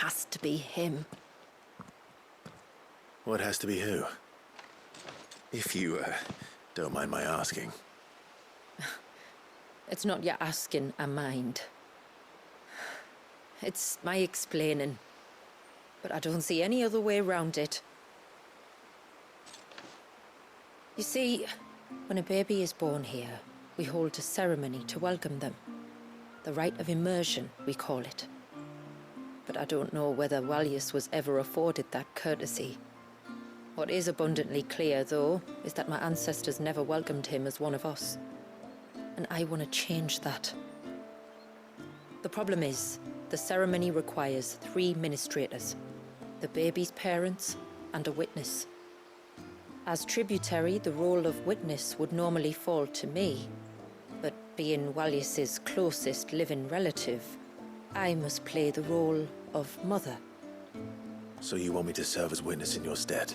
has to be him. What has to be who? If you, don't mind my asking. It's not your asking, I mind. It's my explaining. But I don't see any other way around it. You see, when a baby is born here, we hold a ceremony to welcome them. The rite of immersion, we call it. But I don't know whether Valius was ever afforded that courtesy. What is abundantly clear, though, is that my ancestors never welcomed him as one of us. And I want to change that. The problem is, the ceremony requires 3 ministrators, the baby's parents and a witness. As tributary, the role of witness would normally fall to me, but being Valius's closest living relative, I must play the role of mother. So you want me to serve as witness in your stead?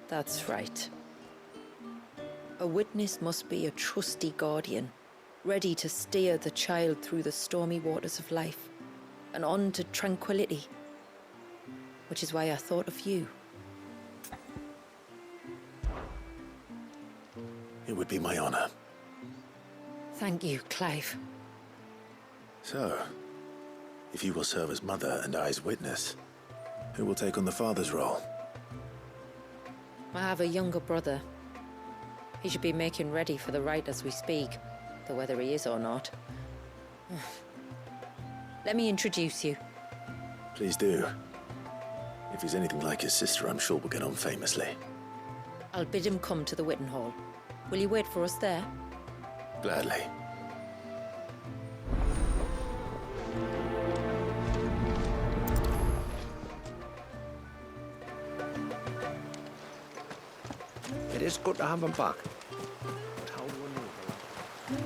That's right. A witness must be a trusty guardian, ready to steer the child through the stormy waters of life and on to tranquility. Which is why I thought of you. It would be my honor. Thank you, Clive. So, if you will serve as mother and I as witness, who will take on the father's role? I have a younger brother. He should be making ready for the rite as we speak, though whether he is or not. Let me introduce you. Please do. If he's anything like his sister, I'm sure we'll get on famously. I'll bid him come to the Witten Hall. Will you wait for us there? Gladly. It is good to have him back. But how wonderful.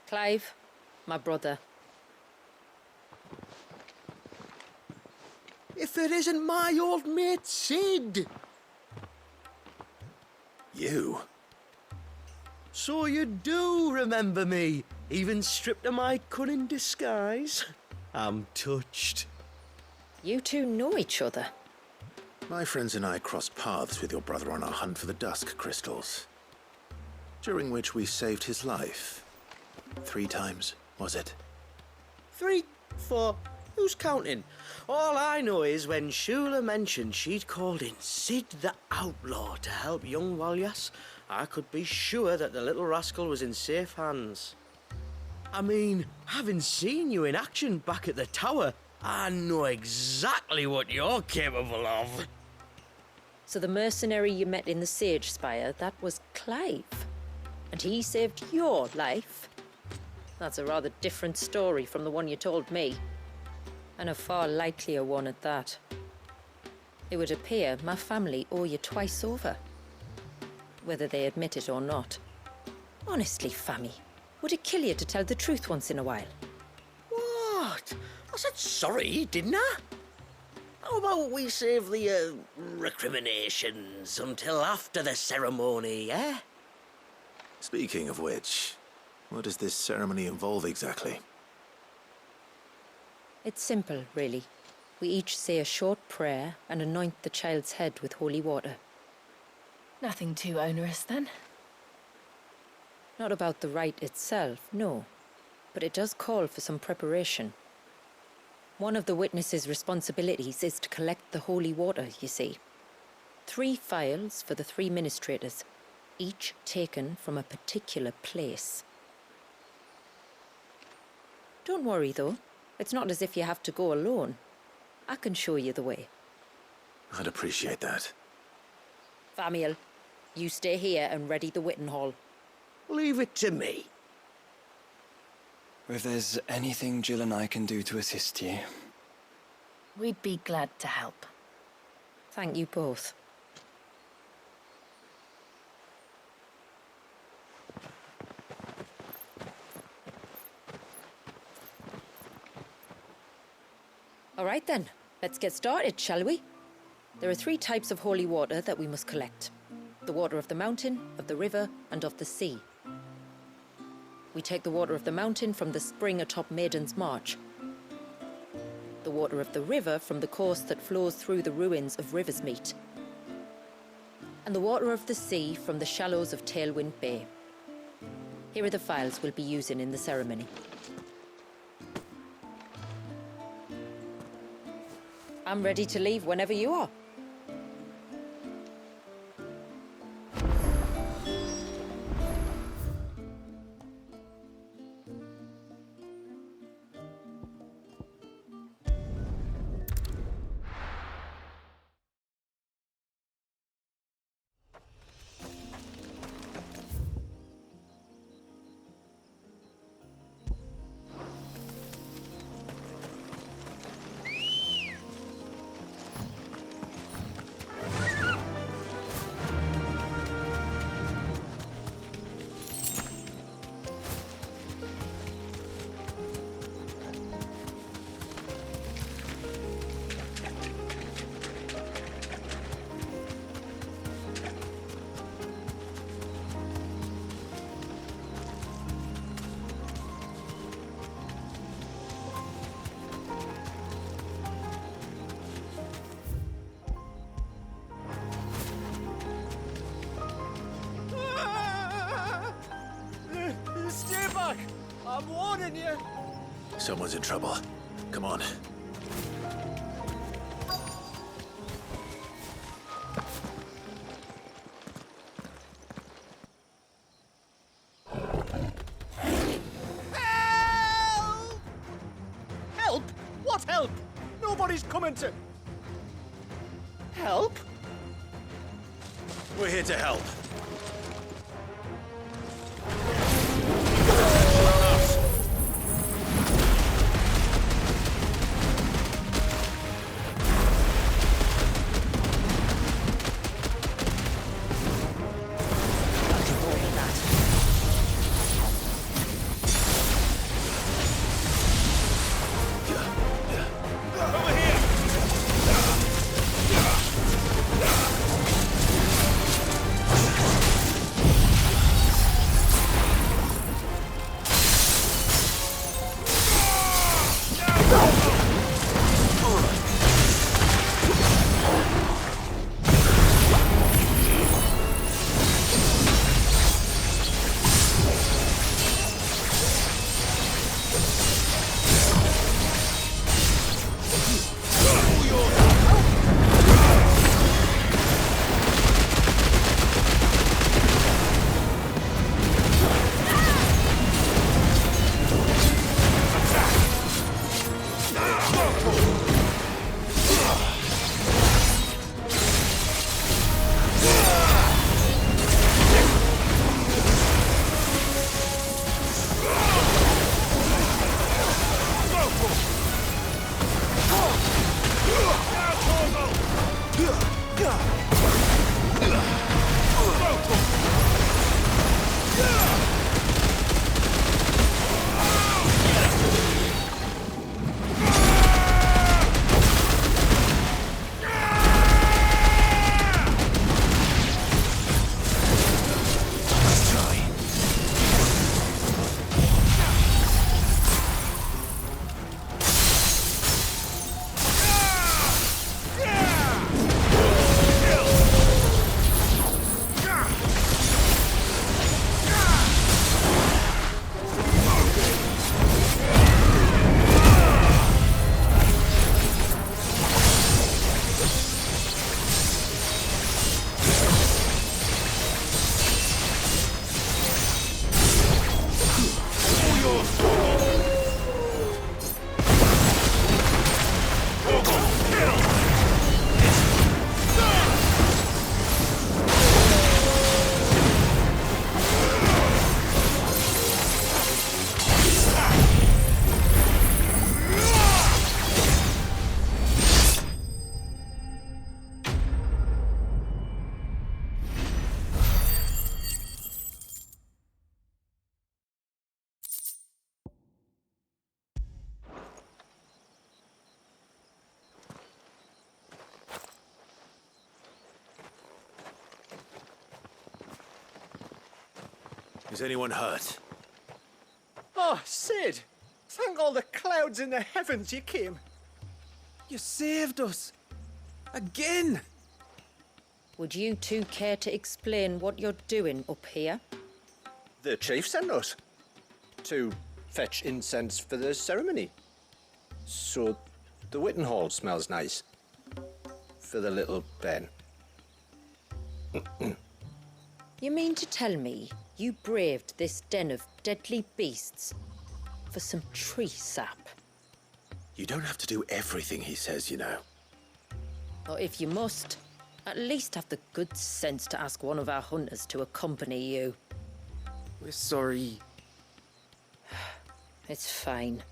Clive, my brother. If it isn't my old mate Sid! You? So you do remember me, even stripped of my cunning disguise? I'm touched. You two know each other. My friends and I crossed paths with your brother on our hunt for the dusk crystals, during which we saved his life. 3 times, was it? 3, 4, who's counting? All I know is when Shula mentioned she'd called in Sid the Outlaw to help young Valias, I could be sure that the little rascal was in safe hands. I mean, having seen you in action back at the tower, I know exactly what you're capable of. So the mercenary you met in the Sage Spire, that was Clive. And he saved your life? That's a rather different story from the one you told me. And a far likelier one at that. It would appear my family owe you twice over. Whether they admit it or not. Honestly, Fammy, would it kill you to tell the truth once in a while? What? I said sorry, didn't I? How about we save the, recriminations until after the ceremony, eh? Speaking of which, what does this ceremony involve exactly? It's simple, really. We each say a short prayer and anoint the child's head with holy water. Nothing too onerous, then? Not about the rite itself, no. But it does call for some preparation. One of the witness's responsibilities is to collect the holy water, you see. 3 phials for the 3 ministrators, each taken from a particular place. Don't worry, though. It's not as if you have to go alone. I can show you the way. I'd appreciate that. Famiel, you stay here and ready the Witten Hall. Leave it to me. If there's anything Jill and I can do to assist you. We'd be glad to help. Thank you both. All right then, let's get started, shall we? There are 3 types of holy water that we must collect. The water of the mountain, of the river, and of the sea. We take the water of the mountain from the spring atop Maiden's March. The water of the river from the course that flows through the ruins of Riversmeet. And the water of the sea from the shallows of Tailwind Bay. Here are the files we'll be using in the ceremony. I'm ready to leave whenever you are. Stay back! I'm warning you! Someone's in trouble. Come on. Help! Help? What help? Nobody's coming to... Help? We're here to help. Over here! Is anyone hurt? Oh, Sid! Thank all the clouds in the heavens you came. You saved us. Again! Would you two care to explain what you're doing up here? The chief sent us to fetch incense for the ceremony. So the Witten Hall smells nice. For the little Ben. You mean to tell me you braved this den of deadly beasts for some tree sap? You don't have to do everything he says, you know. Or if you must, at least have the good sense to ask one of our hunters to accompany you. We're sorry. It's fine.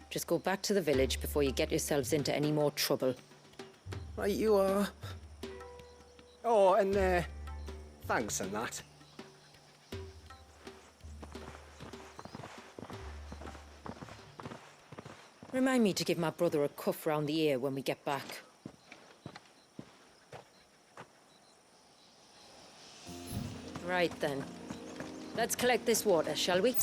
Just go back to the village before you get yourselves into any more trouble. Right you are. Oh, and thanks and that. Remind me to give my brother a cuff round the ear when we get back. Right then. Let's collect this water, shall we?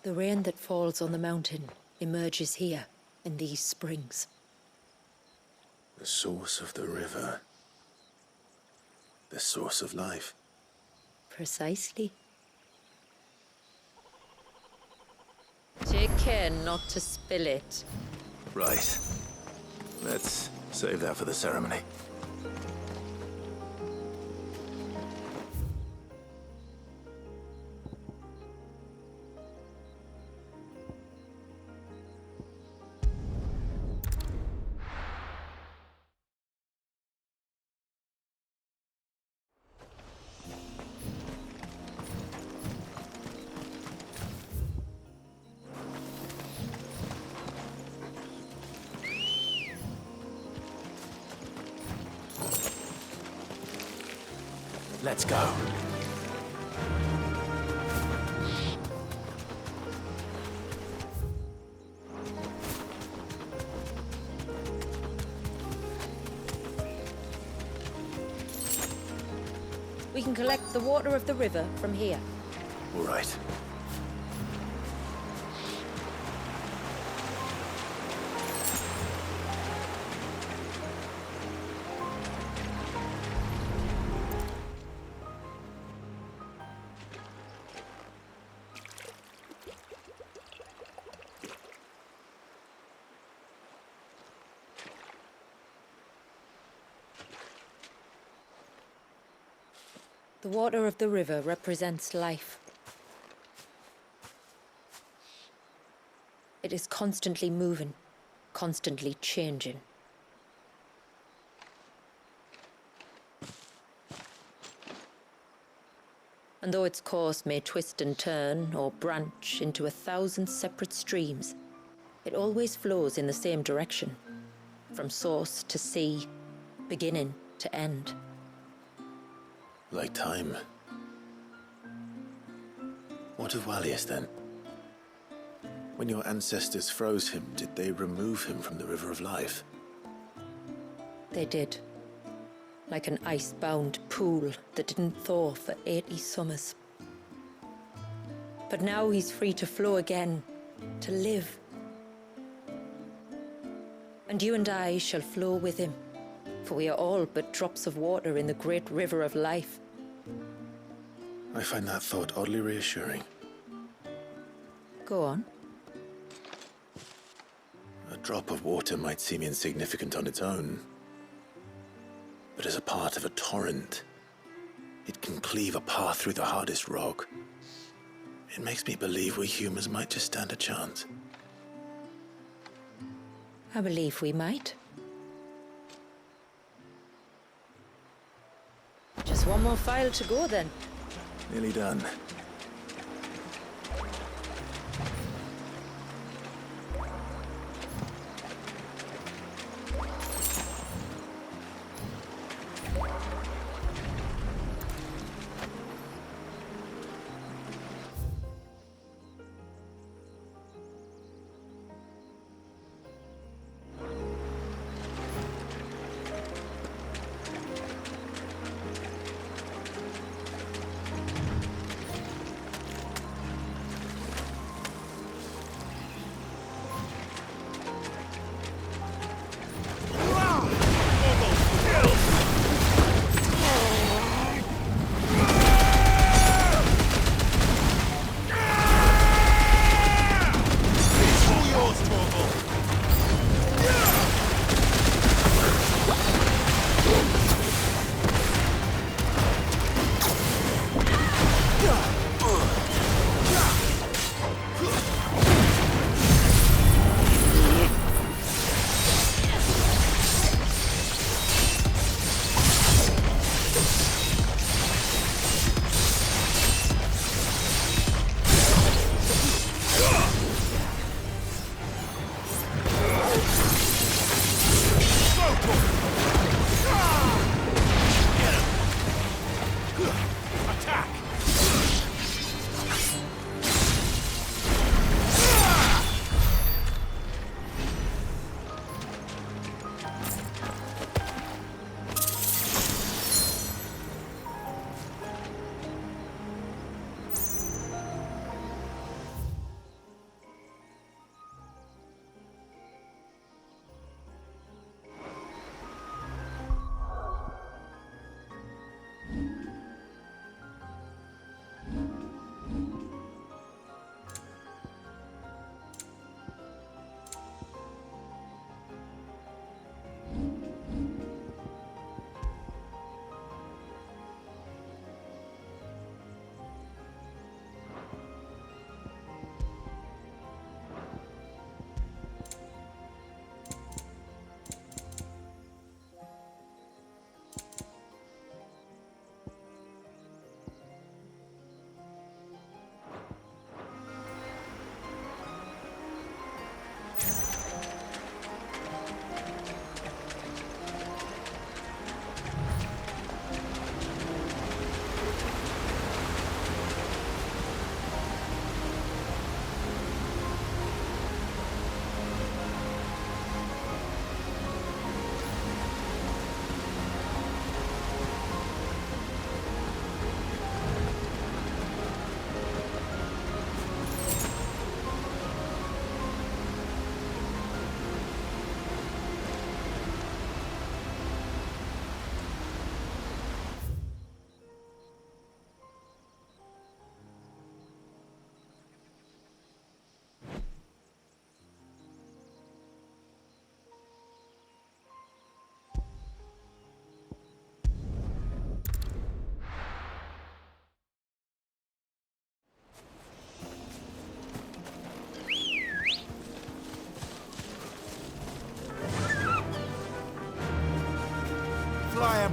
The rain that falls on the mountain emerges here, in these springs. The source of the river. The source of life. Precisely. Take care not to spill it. Right. Let's save that for the ceremony. Let's go. We can collect the water of the river from here. All right. The water of the river represents life. It is constantly moving, constantly changing. And though its course may twist and turn or branch into 1,000 separate streams, it always flows in the same direction, from source to sea, beginning to end. Like time. What of Valius then? When your ancestors froze him, did they remove him from the River of Life? They did. Like an ice-bound pool that didn't thaw for 80 summers. But now he's free to flow again, to live. And you and I shall flow with him, for we are all but drops of water in the great river of life. I find that thought oddly reassuring. Go on. A drop of water might seem insignificant on its own, but as a part of a torrent, it can cleave a path through the hardest rock. It makes me believe we humans might just stand a chance. I believe we might. Just one more file to go then. Nearly done.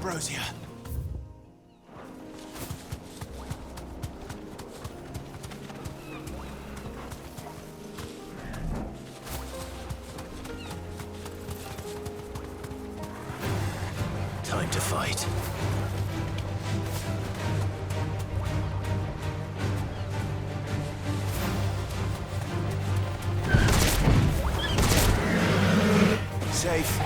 ambrosia. Time to fight. Safe.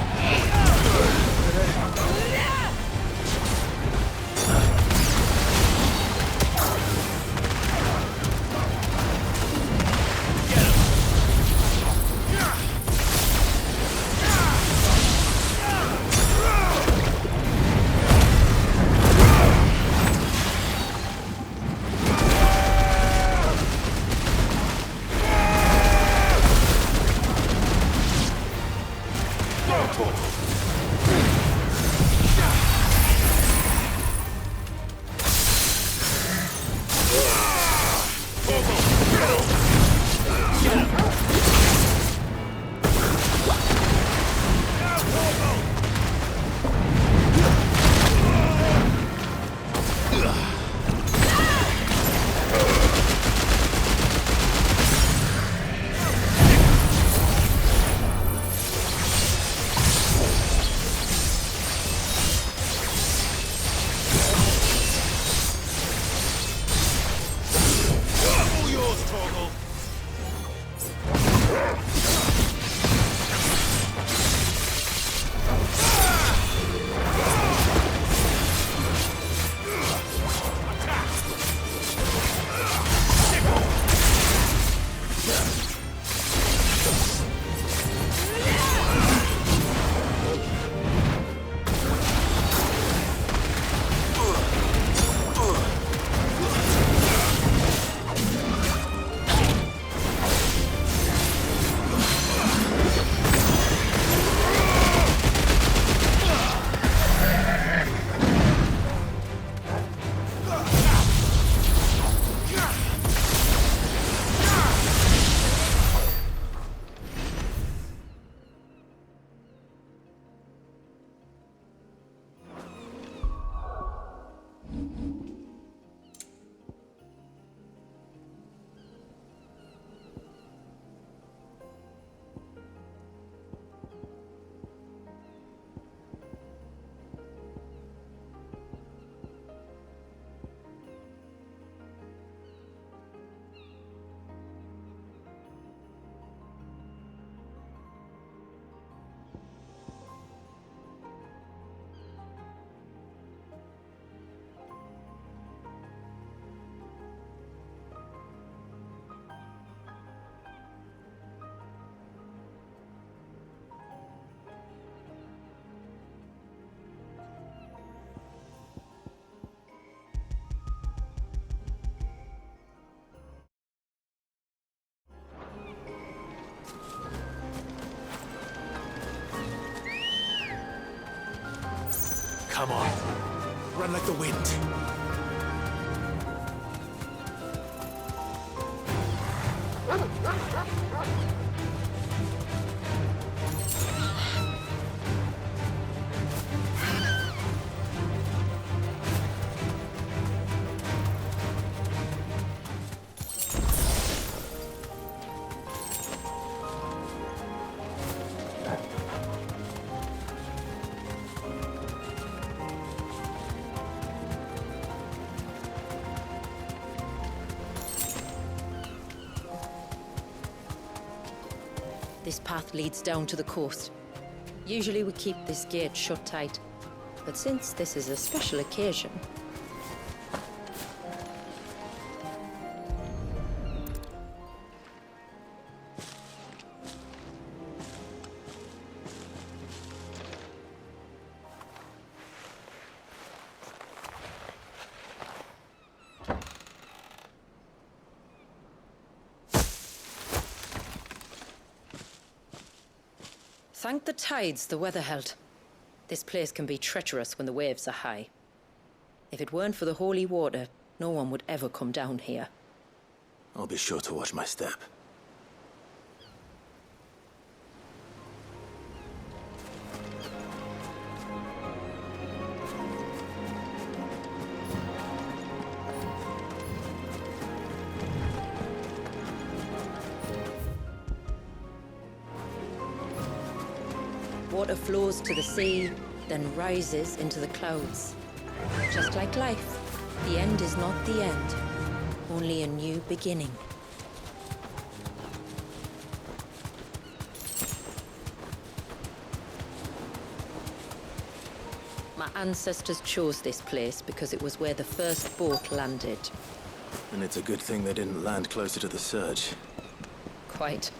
Come on. Run like the wind. This path leads down to the coast. Usually we keep this gate shut tight, but since this is a special occasion... Thank the tides the weather held. This place can be treacherous when the waves are high. If it weren't for the holy water, no one would ever come down here. I'll be sure to watch my step. water flows to the sea, then rises into the clouds. Just like life, the end is not the end, only a new beginning. My ancestors chose this place because it was where the first boat landed. And it's a good thing they didn't land closer to the surge. Quite.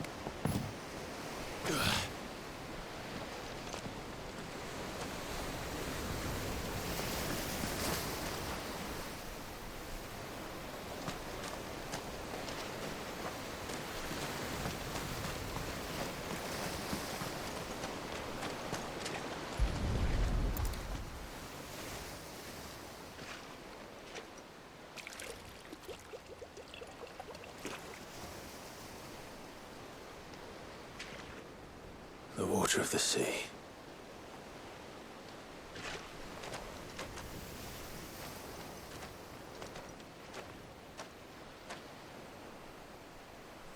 The water of the sea.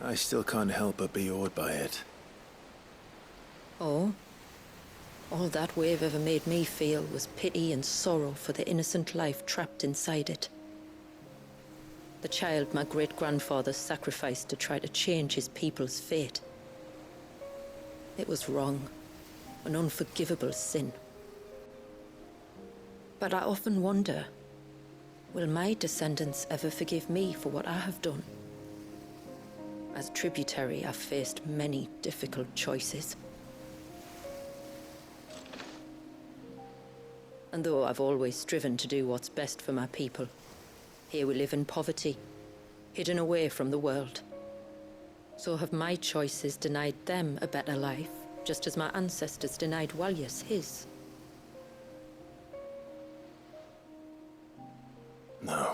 I still can't help but be awed by it. Oh? All that wave ever made me feel was pity and sorrow for the innocent life trapped inside it. The child my great-grandfather sacrificed to try to change his people's fate. It was wrong, an unforgivable sin. But I often wonder, will my descendants ever forgive me for what I have done? As tributary, I've faced many difficult choices. And though I've always striven to do what's best for my people, here we live in poverty, hidden away from the world. So have my choices denied them a better life, just as my ancestors denied Walyas his? No.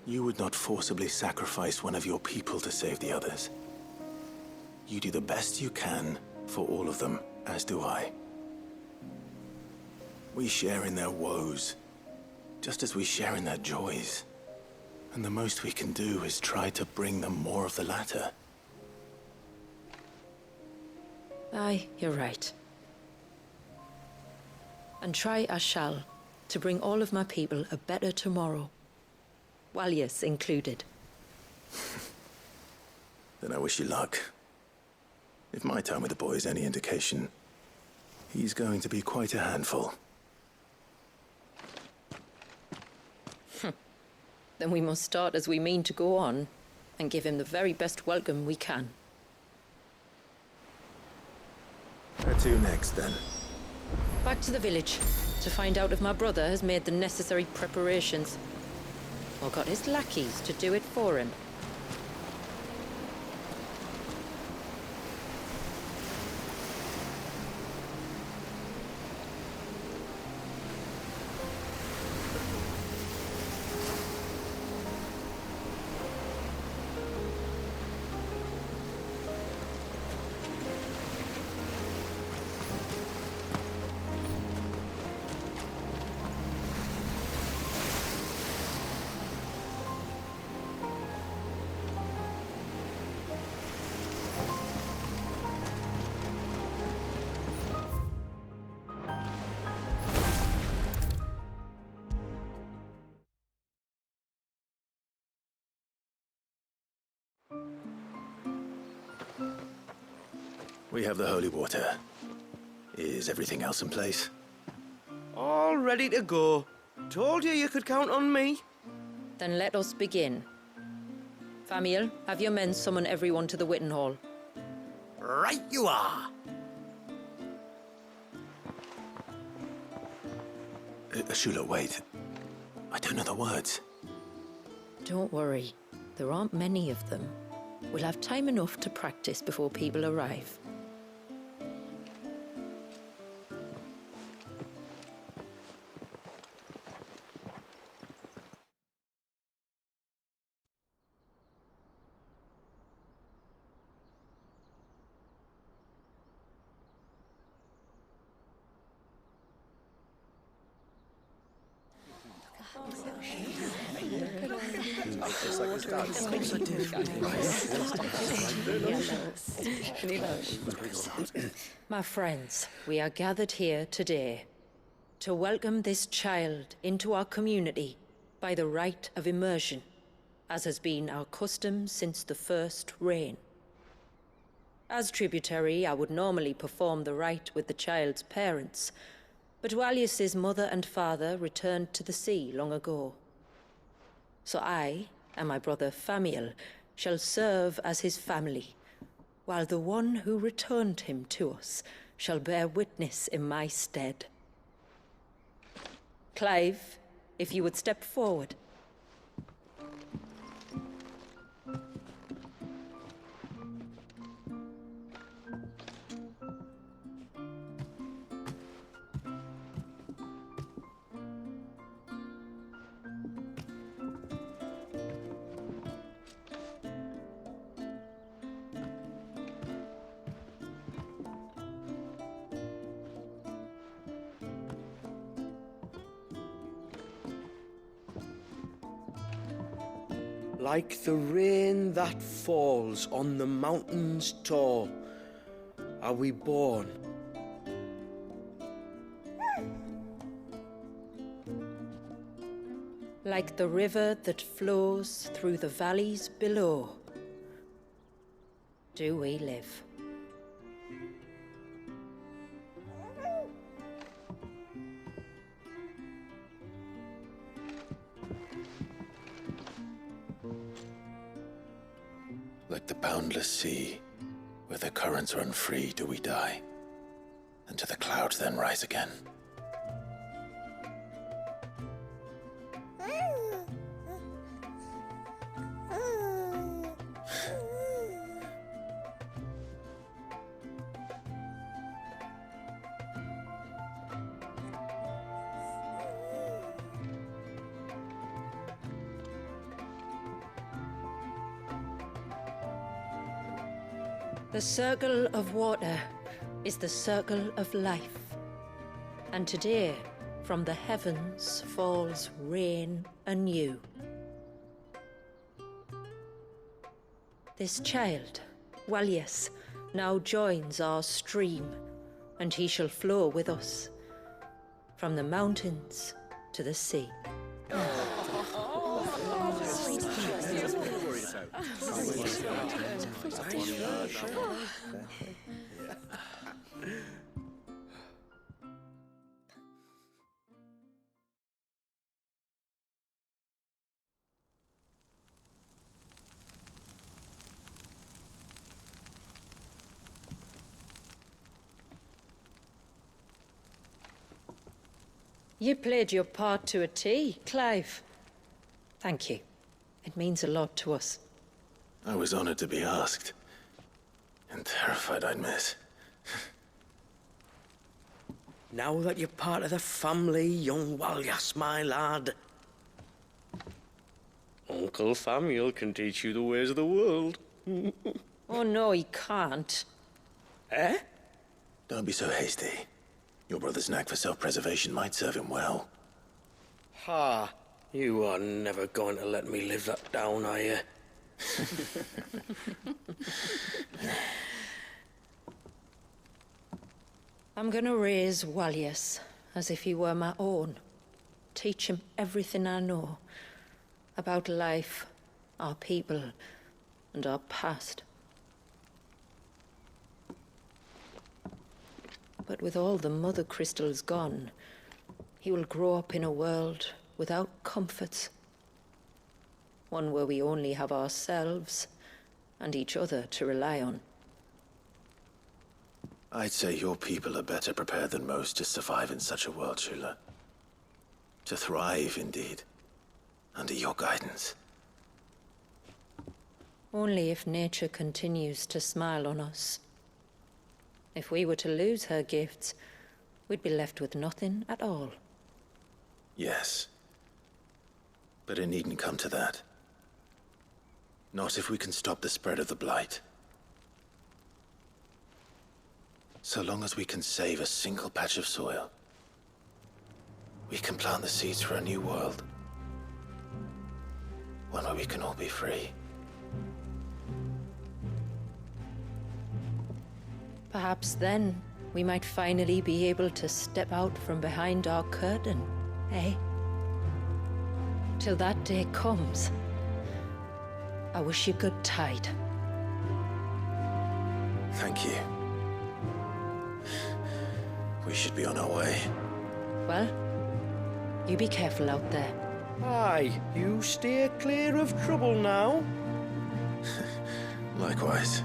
You would not forcibly sacrifice one of your people to save the others. You do the best you can for all of them, as do I. We share in their woes, just as we share in their joys. And the most we can do is try to bring them more of the latter. Aye, you're right. And try I shall, to bring all of my people a better tomorrow. Walyas included. Then I wish you luck. If my time with the boy is any indication, he's going to be quite a handful. Then we must start as we mean to go on, and give him the very best welcome we can. Where to next, then? Back to the village, to find out if my brother has made the necessary preparations, or got his lackeys to do it for him. We have the holy water. Is everything else in place? All ready to go. Told you could count on me. Then let us begin. Famiel, have your men summon everyone to the Witten Hall. Right you are. Shula, wait. I don't know the words. Don't worry, there aren't many of them. We'll have time enough to practice before people arrive. My friends, we are gathered here today to welcome this child into our community by the rite of immersion, as has been our custom since the first reign. As tributary, I would normally perform the rite with the child's parents, but Walius's mother and father returned to the sea long ago. So I and my brother Famiel shall serve as his family, while the one who returned him to us shall bear witness in my stead. Clive, if you would step forward. Like the rain that falls on the mountains tall, are we born. Like the river that flows through the valleys below, do we live. Like the boundless sea, where the currents run free, do we die, and to the clouds then rise again. The circle of water is the circle of life. And today, from the heavens falls rain anew. This child, Walius, now joins our stream, and he shall flow with us, from the mountains to the sea. You played your part to a T, Clive. Thank you. It means a lot to us. I was honored to be asked, and terrified I'd miss. Now that you're part of the family, young Walius, my lad, Uncle Famiel can teach you the ways of the world. Oh no, he can't. Eh? Don't be so hasty. Your brother's knack for self-preservation might serve him well. Ha! You are never going to let me live that down, are you? I'm gonna raise Walius as if he were my own. Teach him everything I know about life, our people, and our past. But with all the mother crystals gone, he will grow up in a world without comforts. One where we only have ourselves and each other to rely on. I'd say your people are better prepared than most to survive in such a world, Shula. To thrive, indeed, under your guidance. Only if nature continues to smile on us. If we were to lose her gifts, we'd be left with nothing at all. Yes. But it needn't come to that. Not if we can stop the spread of the Blight. So long as we can save a single patch of soil, we can plant the seeds for a new world. One where we can all be free. Perhaps then we might finally be able to step out from behind our curtain, eh? Till that day comes, I wish you good tide. Thank you. We should be on our way. Well, you be careful out there. Aye, you steer clear of trouble now. Likewise.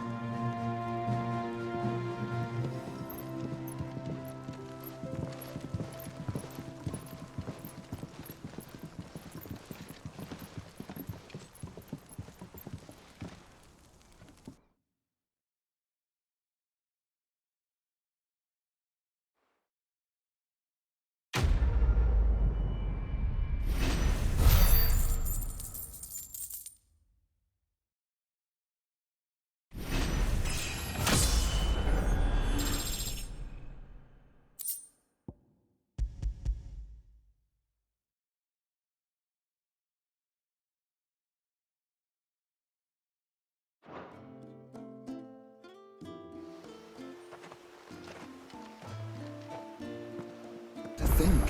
To think,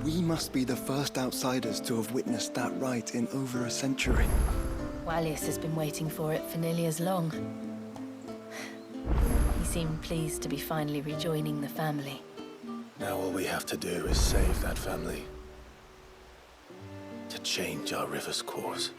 we must be the first outsiders to have witnessed that rite in over a century. Wallius has been waiting for it for nearly as long. He seemed pleased to be finally rejoining the family. Now all we have to do is save that family. To change our river's course.